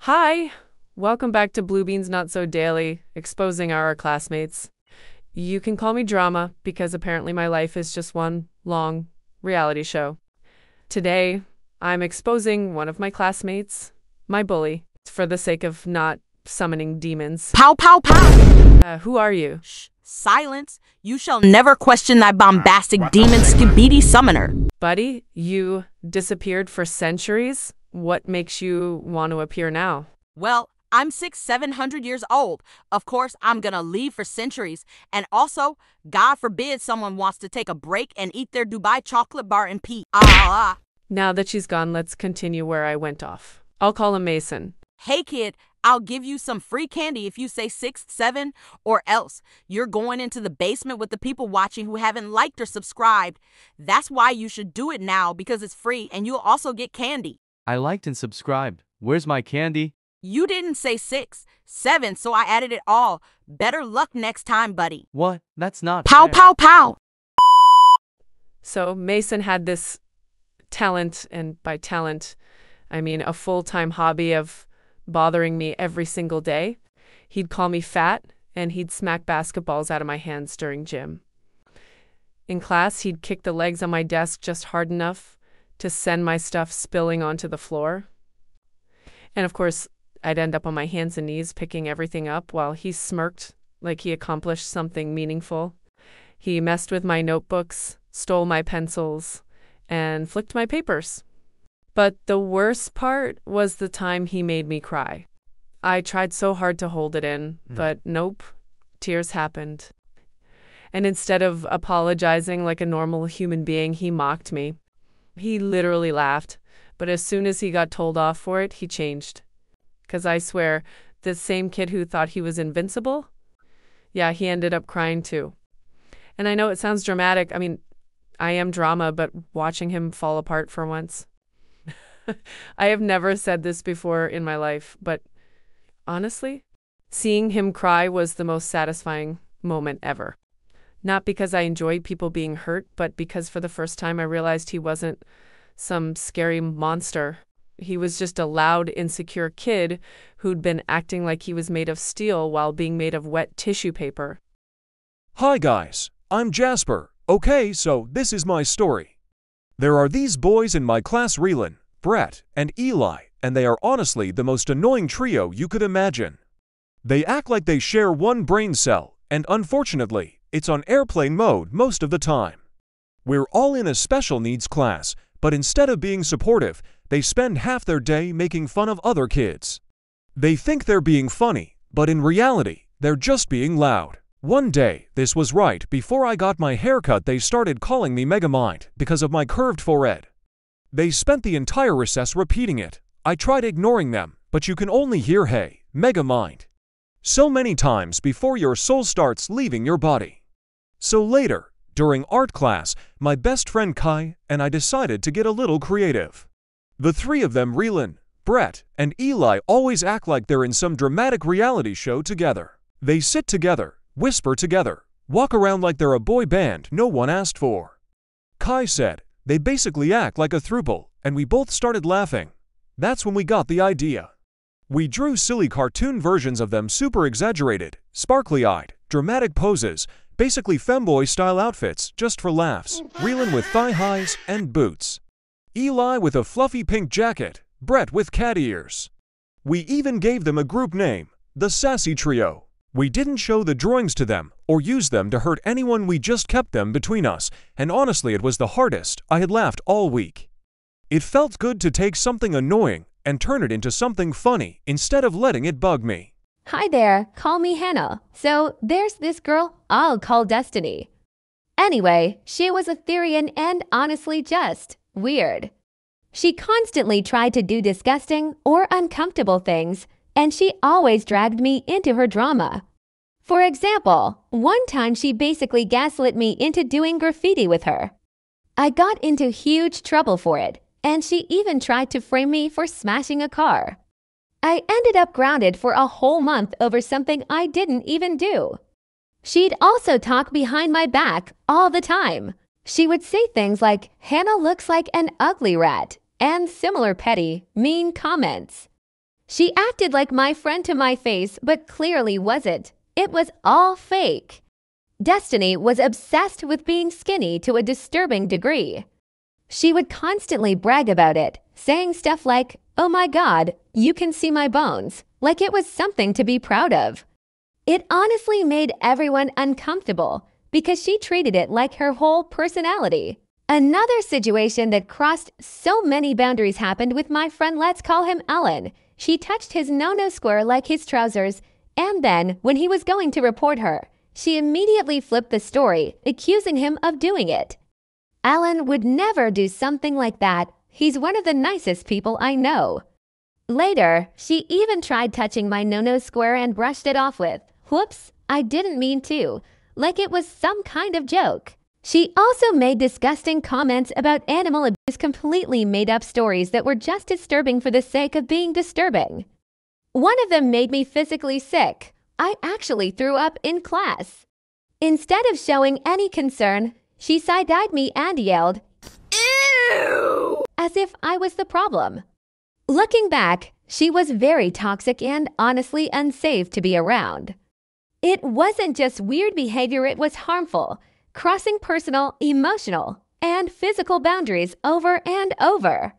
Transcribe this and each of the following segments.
Hi, welcome back to Bluebean's Not So Daily, exposing our classmates. You can call me Drama because apparently my life is just one long reality show. Today, I'm exposing one of my classmates, my bully, for the sake of not summoning demons. Pow, pow, pow! Who are you? Shh, silence. You shall never question thy bombastic demon skibidi summoner. Buddy, you disappeared for centuries? What makes you want to appear now? Well, I'm 700 years old. Of course, I'm gonna leave for centuries. And also, God forbid someone wants to take a break and eat their Dubai chocolate bar in peace. Now that she's gone, let's continue where I went off. I'll call him Mason. Hey kid, I'll give you some free candy if you say 6, 7, or else you're going into the basement with the people watching who haven't liked or subscribed. That's why you should do it now, because it's free and you'll also get candy. I liked and subscribed. Where's my candy? You didn't say 6, 7, so I added it all. Better luck next time, buddy. What? That's not Pow, fair. pow, pow. So Mason had this talent, and by talent, I mean a full-time hobby of bothering me every single day. He'd call me fat, and he'd smack basketballs out of my hands during gym. In class, he'd kick the legs on my desk just hard enough to send my stuff spilling onto the floor. And of course, I'd end up on my hands and knees picking everything up while he smirked like he accomplished something meaningful. He messed with my notebooks, stole my pencils, and flicked my papers. But the worst part was the time he made me cry. I tried so hard to hold it in, but nope, tears happened. And instead of apologizing like a normal human being, he mocked me. He literally laughed, but as soon as he got told off for it, he changed. 'Cause I swear, the same kid who thought he was invincible, yeah, he ended up crying too. And I know it sounds dramatic. I mean, I am drama, but watching him fall apart for once. I have never said this before in my life, but honestly, seeing him cry was the most satisfying moment ever. Not because I enjoyed people being hurt, but because for the first time I realized he wasn't some scary monster. He was just a loud, insecure kid who'd been acting like he was made of steel while being made of wet tissue paper. Hi guys, I'm Jasper. Okay, so this is my story. There are these boys in my class, Relan, Brett, and Eli, and they are honestly the most annoying trio you could imagine. They act like they share one brain cell, and unfortunately, it's on airplane mode most of the time. We're all in a special needs class, but instead of being supportive, they spend half their day making fun of other kids. They think they're being funny, but in reality, they're just being loud. One day, this was right before I got my haircut, they started calling me Megamind because of my curved forehead. They spent the entire recess repeating it. I tried ignoring them, but you can only hear "Hey, Megamind" so many times before your soul starts leaving your body. So later, during art class, my best friend Kai and I decided to get a little creative. The three of them, Relan, Brett, and Eli, always act like they're in some dramatic reality show together. They sit together, whisper together, walk around like they're a boy band no one asked for. Kai said, they basically act like a throuple, and we both started laughing. That's when we got the idea. We drew silly cartoon versions of them, super exaggerated, sparkly-eyed, dramatic poses, basically femboy-style outfits just for laughs. Relan with thigh highs and boots. Eli with a fluffy pink jacket, Brett with cat ears. We even gave them a group name, the Sassy Trio. We didn't show the drawings to them or use them to hurt anyone, we just kept them between us, and honestly it was the hardest. I had laughed all week. It felt good to take something annoying and turn it into something funny instead of letting it bug me. Hi there, call me Hannah. So there's this girl I'll call Destiny. Anyway, she was Etherean and honestly just weird. She constantly tried to do disgusting or uncomfortable things, and she always dragged me into her drama. For example, one time she basically gaslit me into doing graffiti with her. I got into huge trouble for it, and she even tried to frame me for smashing a car. I ended up grounded for a whole month over something I didn't even do. She'd also talk behind my back all the time. She would say things like, "Hannah looks like an ugly rat," and similar petty, mean comments. She acted like my friend to my face, but clearly wasn't. It was all fake. Destiny was obsessed with being skinny to a disturbing degree. She would constantly brag about it, saying stuff like, "Oh my God, you can see my bones," like it was something to be proud of. It honestly made everyone uncomfortable because she treated it like her whole personality. Another situation that crossed so many boundaries happened with my friend, let's call him Alan. She touched his no-no square like his trousers, and then, when he was going to report her, she immediately flipped the story, accusing him of doing it. Alan would never do something like that. He's one of the nicest people I know. Later, she even tried touching my no-no square and brushed it off with, "Whoops, I didn't mean to," like it was some kind of joke. She also made disgusting comments about animal abuse, completely made up stories that were just disturbing for the sake of being disturbing. One of them made me physically sick. I actually threw up in class. Instead of showing any concern, she side-eyed me and yelled, "Ew!" as if I was the problem. Looking back, she was very toxic and honestly unsafe to be around. It wasn't just weird behavior, it was harmful, crossing personal, emotional, and physical boundaries over and over.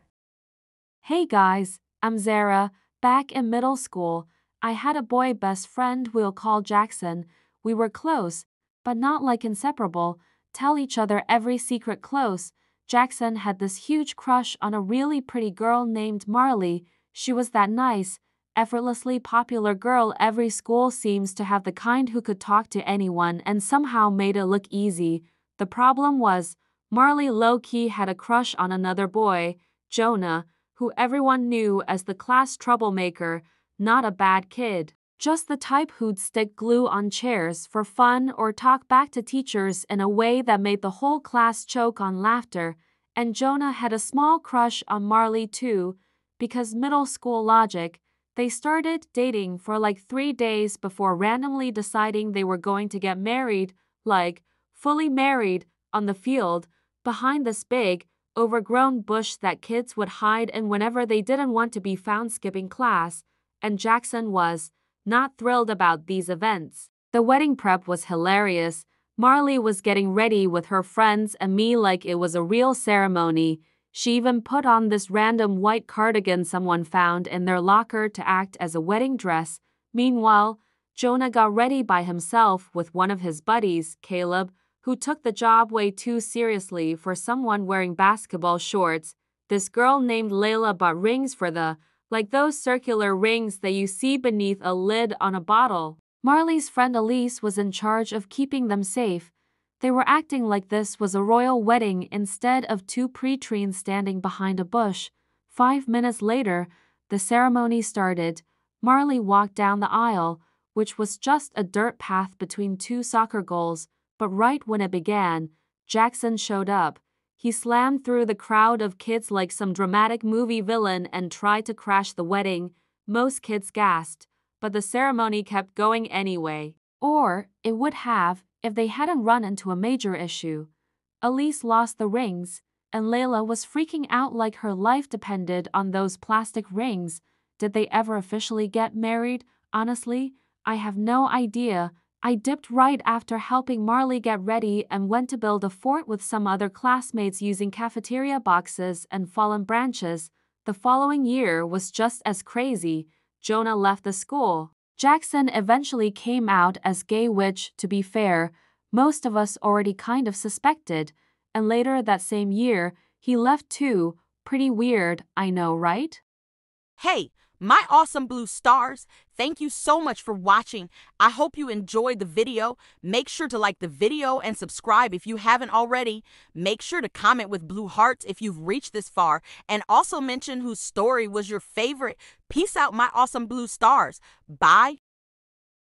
Hey guys, I'm Zara. Back in middle school, I had a boy best friend we'll call Jackson. We were close, but not like inseparable. Tell each other every secret close. Jackson had this huge crush on a really pretty girl named Marley. She was that nice, effortlessly popular girl every school seems to have, the kind who could talk to anyone and somehow made it look easy. The problem was, Marley low-key had a crush on another boy, Jonah, who everyone knew as the class troublemaker, not a bad kid, just the type who'd stick glue on chairs for fun or talk back to teachers in a way that made the whole class choke on laughter. And Jonah had a small crush on Marley too, because middle school logic. They started dating for like 3 days before randomly deciding they were going to get married, like fully married, on the field, behind this big, overgrown bush that kids would hide in whenever they didn't want to be found skipping class, and Jackson was not thrilled about these events. The wedding prep was hilarious. Marley was getting ready with her friends and me like it was a real ceremony. She even put on this random white cardigan someone found in their locker to act as a wedding dress. Meanwhile, Jonah got ready by himself with one of his buddies, Caleb, who took the job way too seriously for someone wearing basketball shorts. This girl named Layla bought rings for like those circular rings that you see beneath a lid on a bottle. Marley's friend Elise was in charge of keeping them safe. They were acting like this was a royal wedding instead of 2 preteens standing behind a bush. 5 minutes later, the ceremony started. Marley walked down the aisle, which was just a dirt path between 2 soccer goals. But right when it began, Jackson showed up. He slammed through the crowd of kids like some dramatic movie villain and tried to crash the wedding. Most kids gasped, but the ceremony kept going anyway. Or it would have if they hadn't run into a major issue. Elise lost the rings, and Layla was freaking out like her life depended on those plastic rings. Did they ever officially get married? Honestly, I have no idea. I dipped right after helping Marley get ready and went to build a fort with some other classmates using cafeteria boxes and fallen branches. The following year was just as crazy. Jonah left the school. Jackson eventually came out as gay, which, to be fair, most of us already kind of suspected. And later that same year, he left too. Pretty weird, I know, right? Hey, my awesome blue stars, thank you so much for watching. I hope you enjoyed the video. Make sure to like the video and subscribe if you haven't already. Make sure to comment with blue hearts if you've reached this far, and also mention whose story was your favorite. Peace out, my awesome blue stars. Bye.